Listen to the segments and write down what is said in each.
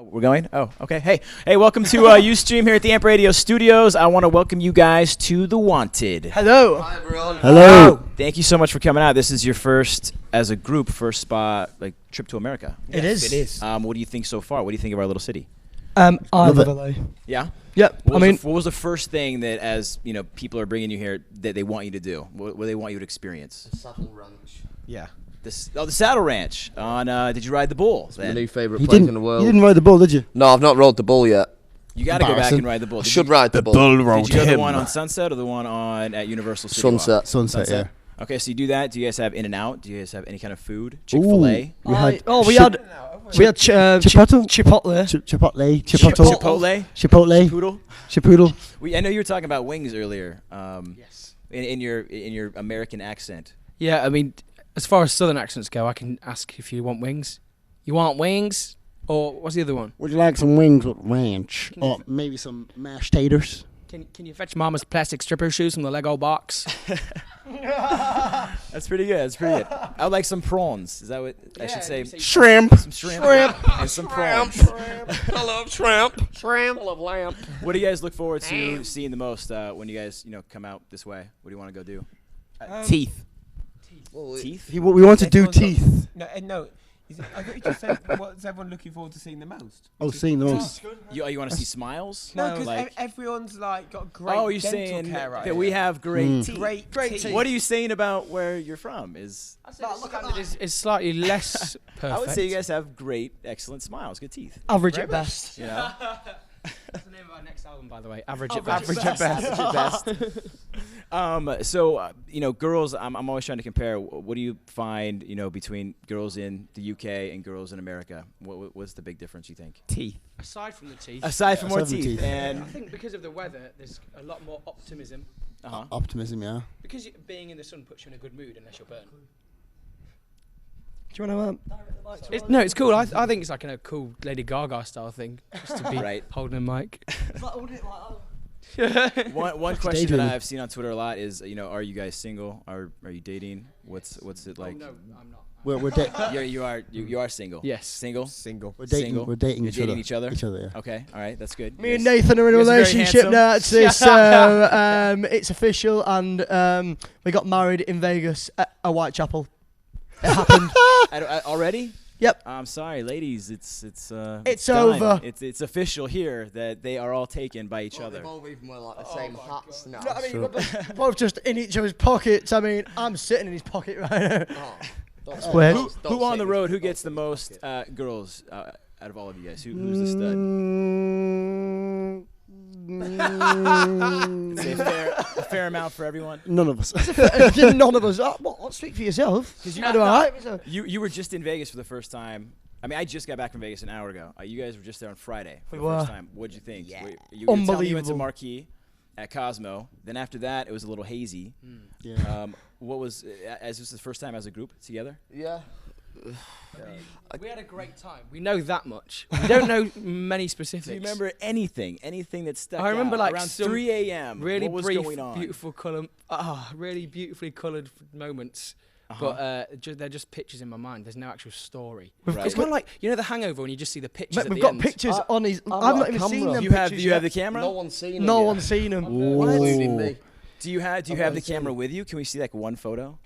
We're going? Oh, okay. Hey, welcome to Ustream here at the Amp Radio Studios. I want to welcome you guys to The Wanted. Hello. Hi, everyone. Hello. Thank you so much for coming out. This is your first, as a group, first trip to America. It is. What do you think so far? What do you think of our little city? I love it. LA. Yeah? Yep. What was the first thing that, as you know, people are bringing you here that they want you to do? What do they want you to experience? The Saddle Ranch. Yeah. The Saddle Ranch. Did you ride the bull? It's my then? new favourite You place didn't, in the world. you didn't ride the bull, did you? No, I've not rode the bull yet. You got to go back Embarrassing. and ride the bull. I Did should you, ride the bull. Did you go to the one on Sunset or the one at Universal City Walk? Sunset. Sunset, yeah. Okay, so you do that. Do you guys have In-N-Out? Do you guys have any kind of food? Chick-fil-A? We had we had Chipotle? Chipotle. Chipotle. Chipotle? Chipotle. Poodle? Chipotle. I know you were talking about wings earlier. Yes. In your American accent. Yeah, I mean, as far as southern accents go, I can ask if you want wings. You want wings? Or what's the other one? Would you like some wings with ranch? Or maybe some mashed taters? Can you fetch Mama's plastic stripper shoes from the Lego box? That's pretty good. I would like some prawns. Is that what I should say? Shrimp. Some shrimp. And some prawns. I love shrimp. Shrimp. I love lamb. What do you guys look forward to seeing the most when you guys come out this way? What do you want to go do? Teeth. Well, Teeth? We want to do Everyone's got- teeth. No. I thought you just said, what's everyone looking forward to seeing the most? Oh, seeing those. You want to see smiles? No, because like, everyone's got great oh, you're dental saying care right that we have great teeth. Great teeth. What are you saying about where you're from? It's slightly less perfect. I would say you guys have great, excellent smiles, good teeth. Average at best. You know, That's the name of our next album, by the way. Average at average at best. So girls. I'm always trying to compare. What do you find? Between girls in the UK and girls in America. What's the big difference? You think? Teeth. Aside from the teeth, Aside from more Aside from teeth, teeth. I and think because of the weather, there's a lot more optimism. Optimism, yeah. Because being in the sun puts you in a good mood unless you're burnt. Do you want No, it's cool. I think it's like a cool Lady Gaga style thing, just to be Right. holding a mic. one question that daydreaming. I've seen on Twitter a lot is, are you guys single? Are you dating? What's it like? No, I'm not. You are single. Yes. Single. We're dating. Single. We're dating You're each other. each other? yeah. Okay. All right. That's good. Me and Nathan are in a you guys are very relationship handsome. now. It's official, and we got married in Vegas at a Whitechapel. It happened. Already? Yep. I'm sorry, ladies. It's done. over. It's official here that they are all taken by each other. They've all even wear like the same hats now. No, I mean, we're both just in each other's pockets. I mean, I'm sitting in his pocket right now. That's weird. Who on the road? Who gets the most girls out of all of you guys? Who's the stud? Say a fair amount for everyone. None of us. None of us. What? Speak for yourself. Because you do all right. You were just in Vegas for the first time. I mean, I just got back from Vegas an hour ago. You guys were just there on Friday for We the were. first time. What'd you think? Yeah. You were telling me you went to Unbelievable. Marquee at Cosmo. Then after that, it was a little hazy. Yeah. What was, as this is the first time as a group together? Yeah. We had a great time. We know that much. We don't know many specifics. Do you remember anything that stuck I remember out? like Around some 3 a.m. really what was brief, going on? beautiful colour. Really beautifully coloured moments. But they're just pictures in my mind. There's no actual story. Right. It's kind of like The Hangover when you just see the pictures at We've the got end. pictures on his. I've I've got not a even seen camera. them. You have pictures you have yet. the camera? No one's seen them. No yet. one's seen them. Including me. Do you have I've the never seen camera it. with you? Can we see like one photo?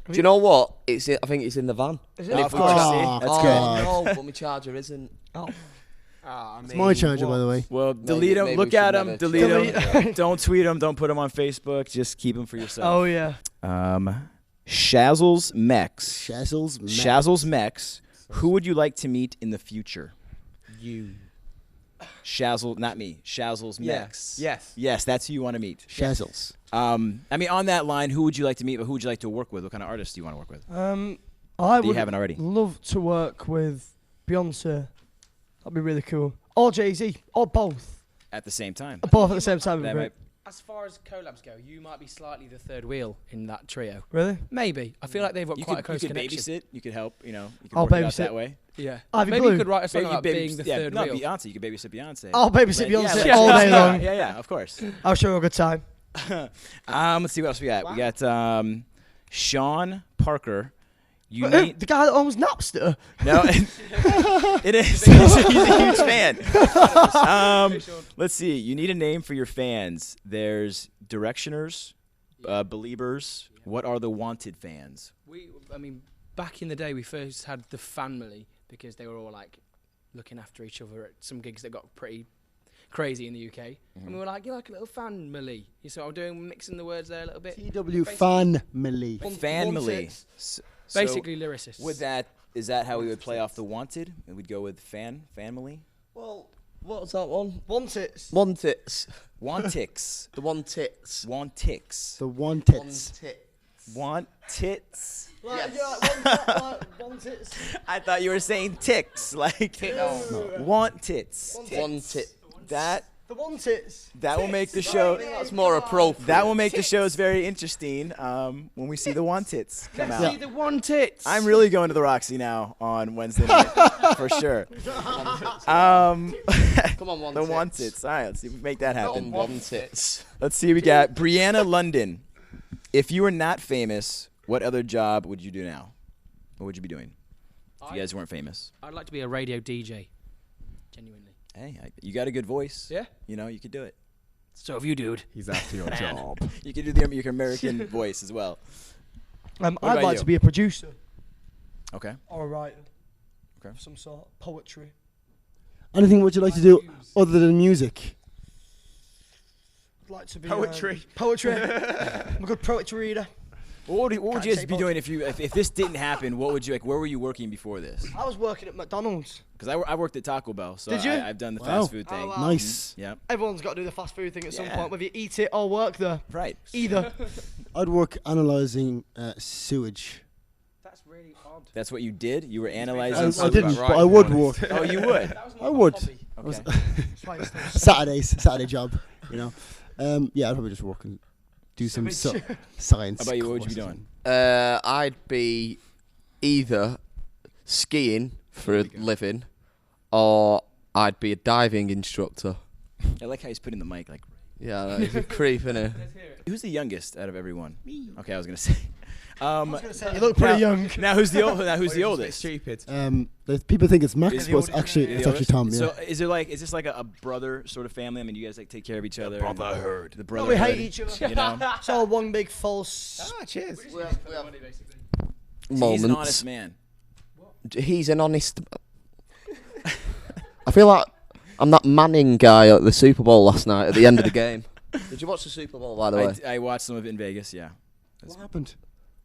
Do you know what? I think it's in the van. Is Oh, it? of course. Oh, That's oh, good. no, but my charger isn't. It's my charger, by the way. Well, delete them. maybe Look we at should them. never Delete try them. Don't tweet them. Don't put them on Facebook. Just keep them for yourself. Oh yeah. Shazzles Mex. Shazzles. Mex. Who would you like to meet in the future? You. Shazzle, not me. Shazzles Mex. Yes. Yes, that's who you want to meet. Shazzles. I mean, on that line, who would you like to meet, but who would you like to work with? What kind of artists do you want to work with? I you would haven't already? love to work with Beyonce. That'd be really cool. Or Jay-Z. Or both. At the same time. Both at the same time would be That great. might- As far as collabs go, you might be slightly the third wheel in that trio. Really? Maybe. I feel like they've got you quite could, a close you could connection. babysit. You could help. You could I'll work it out babysit. that way. Yeah. Ivy Maybe Blue. you could write a song You about baby- being the yeah, third no, wheel. Beyonce. You could babysit Beyonce. I'll babysit Yeah, Beyonce like- all day yeah, long. Yeah, of course. I'll show you a good time. Let's see what else we got. We got Sean Parker. You need The guy that owns Napster. no. It is. He's a huge fan. Let's see. You need a name for your fans. There's Directioners, Beliebers. What are the Wanted fans? I mean, back in the day, we first had the family because they were all like looking after each other at some gigs that got pretty crazy in the UK. And we were like, you're like a little family. You see what I'm doing? Mixing the words there a little bit. TW family. Family. Basically lyricists. Is that how we would play off the Wanted? And we'd go with family. Well, what was that one? Wantits. Wantits. Wantix. The Wantits. Wantix. The Wantits. Want tits. Like, Wantits. I thought you were saying ticks, like want tits. Wantit. The Wantits. That will make the show. That's more appropriate. That will make the shows very interesting when we see the want tits come out. See the Wantits. I'm really going to the Roxy now on Wednesday night for sure. Come on, Wantits. The want tits. All right, let's see if we can make that happen. Wantits. Let's see. We got Brianna London. If you were not famous, what other job would you do now? What would you be doing if you guys weren't famous? I'd like to be a radio DJ. Genuinely. Hey, you got a good voice. Yeah. You know, you could do it. So have you, dude. He's after your job. You could do the American voice as well. I'd about like you? to be a producer Okay. or a writer. Okay. Of some sort. Poetry. Anything would you like to do other than music? I'd like to be Poetry. Poetry. I'm a good poetry reader. What would you Can't guys say be doing if this didn't happen? What would you like? Where were you working before this? I was working at McDonald's. Because I worked at Taco Bell, so Did you? I've done the Wow. fast food thing. Oh, wow. Nice. Yep. Everyone's got to do the fast food thing at some Yeah. point, whether you eat it or work there. Right. Either. I'd work analysing sewage. That's really odd. That's what you did. You were I analyzing. didn't, right, but I to be would honest. work. Oh, you would. I would. Okay. Saturday job, you know. Yeah, I'd probably just work and do some science. How about you? What would you be courses. doing? I'd be either skiing for a living, or I'd be a diving instructor. I like how he's putting the mic like. Yeah, that is a creep, innit? Who's the youngest out of everyone? Me. Okay, I was gonna say. You look pretty young. Now who's the oldest? Stupid. People think it's Max, Is but it's actually The it's actually oldest? Tom. Yeah. So is this like a brother sort of family? I mean, you guys like take care of each other. brotherhood. The No, brotherhood. we hate each other. You know. It's all one big false. Cheers. He's an Moments. honest man. He's an honest. I feel like I'm that Manning guy at the Super Bowl last night at the end of the game. Did you watch the Super Bowl, by the way? I watched some of it in Vegas. Yeah. What happened?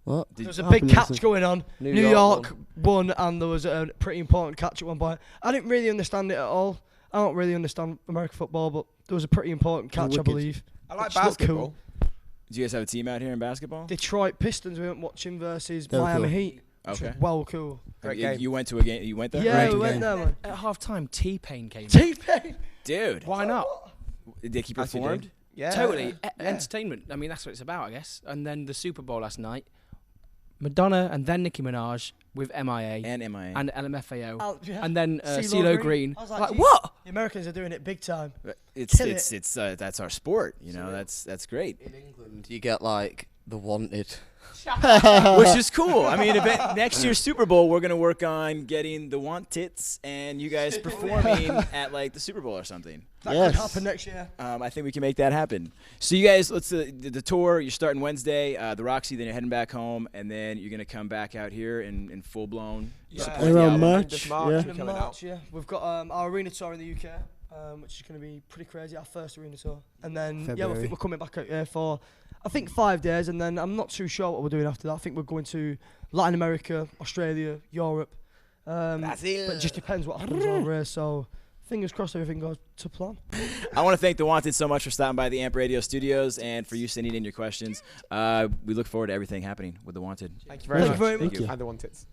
What? There was a What big happened catch last going on. New New York York won, and there was a pretty important catch at one point. I didn't really understand it at all. I don't really understand American football, but there was a pretty important catch, I wicked. believe. I like Which looked basketball. Do you guys have a team out here in basketball? Detroit Pistons we went watching versus Very Miami cool. Heat. Which Okay. was well cool. Great You- game. You went to a game. You went there. Yeah, Great we went game. there, man. At half time, T-Pain came. T-Pain. Dude. Why not? Did they keep As you performed? did. Yeah. Totally. Yeah. Entertainment. I mean, that's what it's about, I guess. And then the Super Bowl last night, Madonna and then Nicki Minaj with MIA And MIA. and LMFAO. Oh, yeah. And then CeeLo CeeLo Green. Green. I was Like, like, geez. what? The Americans are doing it big time. It's that's our sport. You know, that's great. In England, you get like the Wanted. Which is cool. I mean, next year's Super Bowl, we're gonna work on getting the want tits and you guys performing at like the Super Bowl or something. That Yes. could happen next year. I think we can make that happen. So you guys, let's the tour. You're starting Wednesday, the Roxy. Then you're heading back home, and then you're gonna come back out here in full blown. Yeah. support the Around album. March, March, yeah. we're In coming March, out. yeah. We've got our arena tour in the UK, which is going to be pretty crazy. Our first arena tour. And then, yeah, I February. think we're coming back out here for, I think, 5 days. And then I'm not too sure what we're doing after that. I think we're going to Latin America, Australia, Europe. But it just depends what happens over here. So fingers crossed everything goes to plan. I want to thank the Wanted so much for stopping by the Amp Radio Studios and for you sending in your questions. We look forward to everything happening with the Wanted. Thank you very Thank much. you very much. And the Wantits.